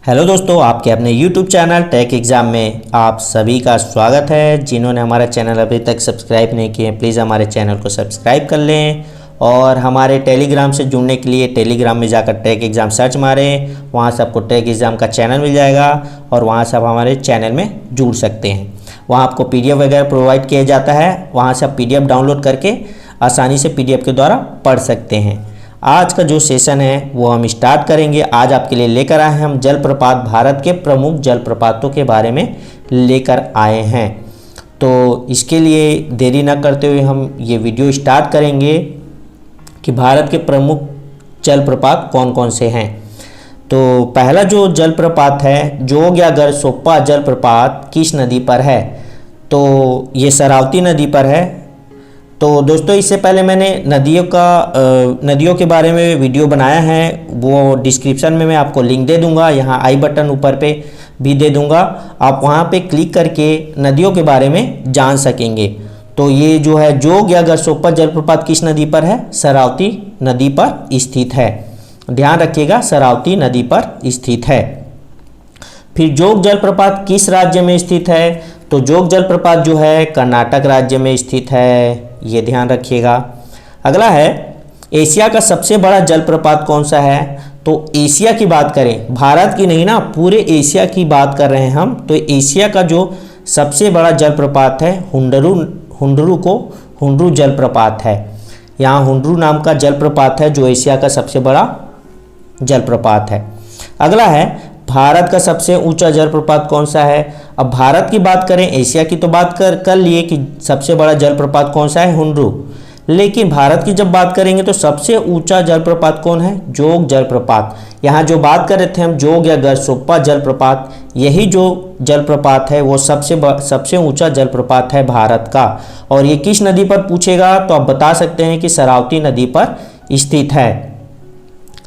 Hello दोस्तों, आपके अपने YouTube चैनल टेक एग्ज़ाम में आप सभी का स्वागत है। जिन्होंने हमारा चैनल अभी तक सब्सक्राइब नहीं किए प्लीज़ हमारे चैनल को सब्सक्राइब कर लें और हमारे टेलीग्राम से जुड़ने के लिए टेलीग्राम में जाकर टेक एग्ज़ाम सर्च मारें। वहाँ से आपको टेक एग्ज़ाम का चैनल मिल जाएगा और वहाँ से आप हमारे चैनल में जुड़ सकते हैं। वहाँ आपको PDF वगैरह प्रोवाइड किया जाता है, वहाँ से आप PDF डाउनलोड करके आसानी से PDF के द्वारा पढ़ सकते हैं। आज का जो सेशन है वो हम स्टार्ट करेंगे। आज आपके लिए लेकर आए हैं हम जलप्रपात, भारत के प्रमुख जलप्रपातों के बारे में लेकर आए हैं। तो इसके लिए देरी न करते हुए हम ये वीडियो स्टार्ट करेंगे कि भारत के प्रमुख जलप्रपात कौन कौन से हैं। तो पहला जो जलप्रपात है जोग या गरसोप्पा जलप्रपात किस नदी पर है? तो ये शरावती नदी पर है। तो दोस्तों, इससे पहले मैंने नदियों के बारे में वीडियो बनाया है, वो डिस्क्रिप्शन में मैं आपको लिंक दे दूंगा, यहाँ आई बटन ऊपर पे भी दे दूंगा। आप वहाँ पे क्लिक करके नदियों के बारे में जान सकेंगे। तो ये जो है जोग या गरसोप्पा जलप्रपात किस नदी पर है? शरावती नदी पर स्थित है। ध्यान रखिएगा, शरावती नदी पर स्थित है। फिर जोग जलप्रपात किस राज्य में स्थित है? तो जोग जलप्रपात जो है कर्नाटक राज्य में स्थित है, ये ध्यान रखिएगा। अगला है एशिया का सबसे बड़ा जलप्रपात कौन सा है? तो एशिया की बात करें, भारत की नहीं ना, पूरे एशिया की बात कर रहे हैं हम। तो एशिया का जो सबसे बड़ा जलप्रपात है हुंडरू जलप्रपात है। यहाँ हुंडरू नाम का जलप्रपात है जो एशिया का सबसे बड़ा जलप्रपात है। अगला है भारत का सबसे ऊंचा जलप्रपात कौन सा है? अब भारत की बात करें, एशिया की तो बात कर लिए कि सबसे बड़ा जलप्रपात कौन सा है? हुंडरू। लेकिन भारत की जब बात करेंगे तो सबसे ऊंचा जलप्रपात कौन है? जोग जलप्रपात। यहाँ जो बात कर रहे थे हम जोग या गरसोप्पा जलप्रपात, यही जो जलप्रपात है वो सबसे ऊंचा जलप्रपात है भारत का। और ये किस नदी पर पूछेगा तो आप बता सकते हैं कि शरावती नदी पर स्थित है।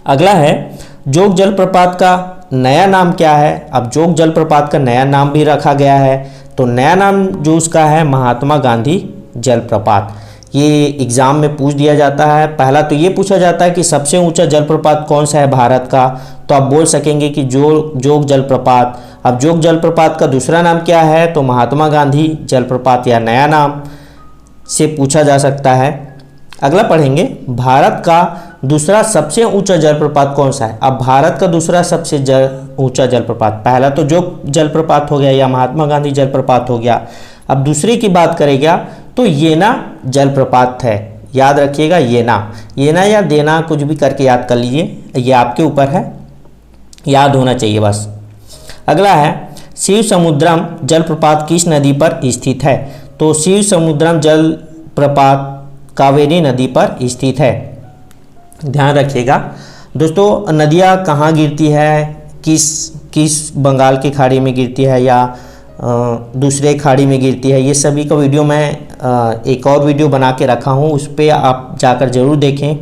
अगला है जोग जलप्रपात का नया नाम क्या है? अब जोग जलप्रपात का नया नाम भी रखा गया है। तो नया नाम जो उसका है महात्मा गांधी जलप्रपात। ये एग्ज़ाम में पूछ दिया जाता है। पहला तो ये पूछा जाता है कि सबसे ऊंचा जलप्रपात कौन सा है भारत का, तो आप बोल सकेंगे कि जोग जलप्रपात। अब जोग जलप्रपात का दूसरा नाम क्या है? तो महात्मा गांधी जलप्रपात या नया नाम से पूछा जा सकता है। अगला पढ़ेंगे भारत का दूसरा सबसे ऊंचा जलप्रपात कौन सा है? अब भारत का दूसरा सबसे ऊंचा जलप्रपात, पहला तो जोग जलप्रपात हो गया या महात्मा गांधी जलप्रपात हो गया। अब दूसरे की बात करेगा तो येना जलप्रपात है। याद रखिएगा, येना या देना कुछ भी करके याद कर लीजिए, ये आपके ऊपर है, याद होना चाहिए बस। अगला है शिव समुद्रम जलप्रपात किस नदी पर स्थित है? तो शिव समुद्रम जलप्रपात कावेरी नदी पर स्थित है। ध्यान रखिएगा दोस्तों, नदियाँ कहाँ गिरती है, किस बंगाल की खाड़ी में गिरती है या दूसरे खाड़ी में गिरती है, ये सभी का वीडियो मैं एक और वीडियो बना के रखा हूँ, उस पर आप जाकर ज़रूर देखें।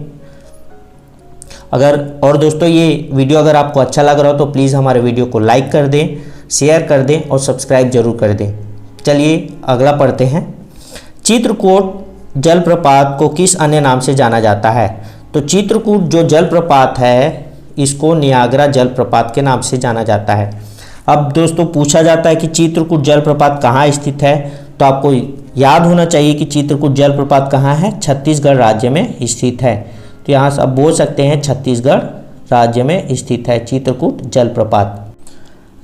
और दोस्तों, ये वीडियो अगर आपको अच्छा लग रहा हो तो प्लीज़ हमारे वीडियो को लाइक कर दें, शेयर कर दें और सब्सक्राइब जरूर कर दें। चलिए अगला पढ़ते हैं। चित्रकूट जलप्रपात को किस अन्य नाम से जाना जाता है? तो चित्रकूट जो जलप्रपात है इसको नियाग्रा जलप्रपात के नाम से जाना जाता है। अब दोस्तों पूछा जाता है कि चित्रकूट जलप्रपात कहाँ स्थित है, तो आपको याद होना चाहिए कि चित्रकूट जलप्रपात कहाँ है? छत्तीसगढ़ राज्य में स्थित है। तो यहाँ से आप बोल सकते हैं छत्तीसगढ़ राज्य में स्थित है चित्रकूट जलप्रपात।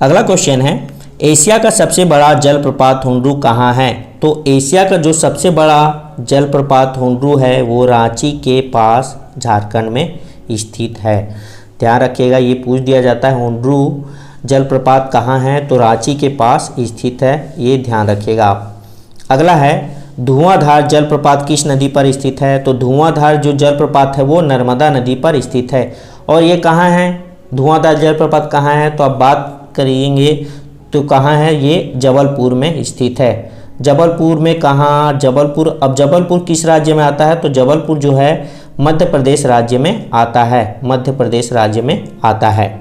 अगला क्वेश्चन है एशिया का सबसे बड़ा जलप्रपात हुंडरू कहाँ है? तो एशिया का जो सबसे बड़ा जलप्रपात हुंडरू है वो रांची के पास झारखंड में स्थित है। ध्यान रखिएगा, ये पूछ दिया जाता है हुंडरू जलप्रपात कहाँ है, तो रांची के पास स्थित है, ये ध्यान रखिएगा आप। अगला है धुआंधार जलप्रपात किस नदी पर स्थित है? तो धुआंधार जो जलप्रपात है वो नर्मदा नदी पर स्थित है। और ये कहाँ है? धुआंधार जलप्रपात कहाँ है? तो आप बात करेंगे तो कहाँ है? ये जबलपुर में स्थित है। जबलपुर में कहाँ? जबलपुर। अब जबलपुर किस राज्य में आता है? तो जबलपुर जो है मध्य प्रदेश राज्य में आता है, मध्य प्रदेश राज्य में आता है।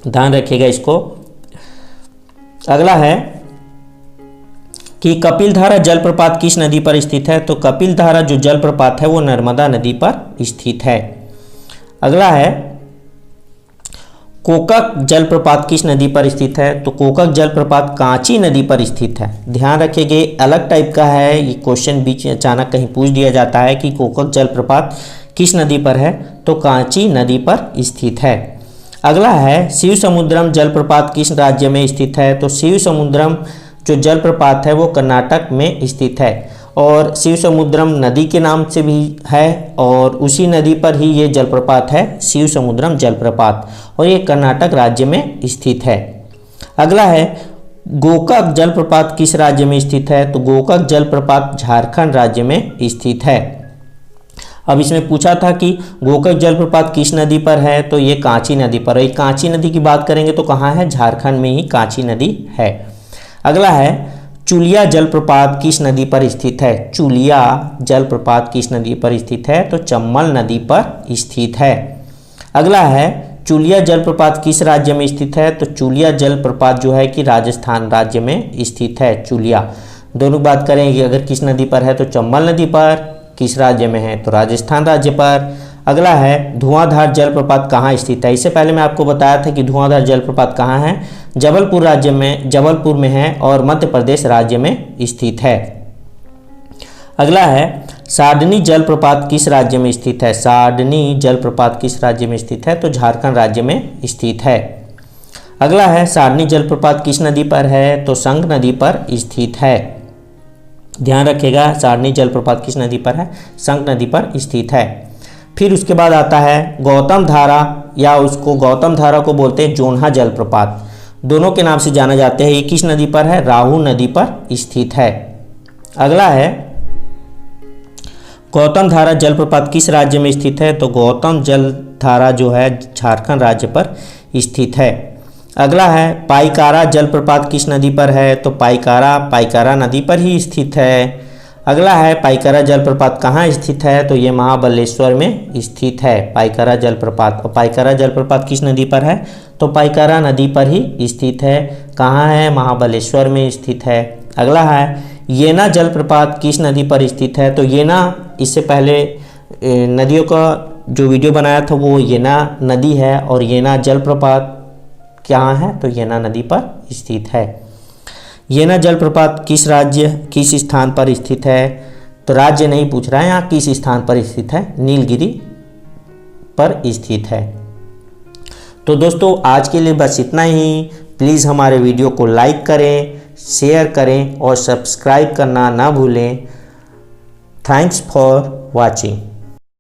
ध्यान रखिएगा इसको। अगला है कि कपिलधारा जलप्रपात किस नदी पर स्थित है? तो कपिलधारा जो जलप्रपात है वो नर्मदा नदी पर स्थित है। अगला है कोकक जलप्रपात किस नदी पर स्थित है? तो कोकक जलप्रपात कांची नदी पर स्थित है। ध्यान रखिए, अलग टाइप का है ये क्वेश्चन, बीच अचानक कहीं पूछ दिया जाता है कि कोकक जलप्रपात किस नदी पर है, तो कांची नदी पर स्थित है। अगला है शिव समुद्रम जलप्रपात किस राज्य में स्थित है? तो शिव समुद्रम जो जलप्रपात है वो कर्नाटक में स्थित है, और शिव समुद्रम नदी के नाम से भी है, और उसी नदी पर ही ये जलप्रपात है, शिव समुद्रम जलप्रपात, और ये कर्नाटक राज्य में स्थित है। अगला है गोकाक जलप्रपात किस राज्य में स्थित है? तो गोकाक जलप्रपात झारखंड राज्य में स्थित है। अब इसमें पूछा था कि गोकाक जलप्रपात किस नदी पर है, तो ये कांची नदी पर है। कांची नदी की बात करेंगे तो कहाँ है? झारखंड में ही कांची नदी है। अगला है चुलिया जलप्रपात किस नदी पर स्थित है? चुलिया जलप्रपात किस नदी पर स्थित है? तो चंबल नदी पर स्थित है। अगला है चुलिया जलप्रपात किस राज्य में स्थित है? तो चुलिया जलप्रपात जो है कि राजस्थान राज्य में स्थित है। चुलिया दोनों बात करेंगे, अगर किस नदी पर है तो चंबल नदी पर, किस राज्य में है तो राजस्थान राज्य पर। अगला है धुआंधार जलप्रपात कहाँ स्थित है? इससे पहले मैं आपको बताया था कि धुआंधार जलप्रपात कहाँ है, जबलपुर राज्य में, जबलपुर में है और मध्य प्रदेश राज्य में स्थित है। अगला है साडनी जलप्रपात किस राज्य में स्थित है? साडनी जलप्रपात किस राज्य में स्थित है? तो झारखंड राज्य में स्थित है। अगला है साडनी जलप्रपात किस नदी पर है? तो संग नदी पर स्थित है। ध्यान रखिएगा, साडनी जलप्रपात किस नदी पर है? संग नदी पर स्थित है। फिर उसके बाद आता है गौतम धारा, या उसको गौतम धारा को बोलते हैं जोन्हा जलप्रपात, दोनों के नाम से जाना जाते हैं। ये किस नदी पर है? राहु नदी पर स्थित है। अगला है गौतम धारा जलप्रपात किस राज्य में स्थित है? तो गौतम जल धारा जो है झारखंड राज्य पर स्थित है। अगला है पाइकारा जलप्रपात किस नदी पर है? तो पाइकारा नदी पर ही स्थित है। अगला है पाइकारा जलप्रपात कहाँ स्थित है? तो ये महाबलेश्वर में स्थित है पाइकारा जलप्रपात। और पाइकारा जलप्रपात किस नदी पर है? तो पाइकारा नदी पर ही स्थित है। कहाँ है? महाबलेश्वर में स्थित है। अगला है येना जलप्रपात किस नदी पर स्थित है? तो येना, इससे पहले नदियों का जो वीडियो बनाया था वो येना नदी है, और येना जलप्रपात कहाँ है? तो येना नदी पर स्थित है। येना जलप्रपात किस राज्य, किस स्थान पर स्थित है? तो राज्य नहीं पूछ रहा है, यहाँ किस स्थान पर स्थित है? नीलगिरी पर स्थित है। तो दोस्तों आज के लिए बस इतना ही। प्लीज़ हमारे वीडियो को लाइक करें, शेयर करें और सब्सक्राइब करना ना भूलें। Thanks for watching.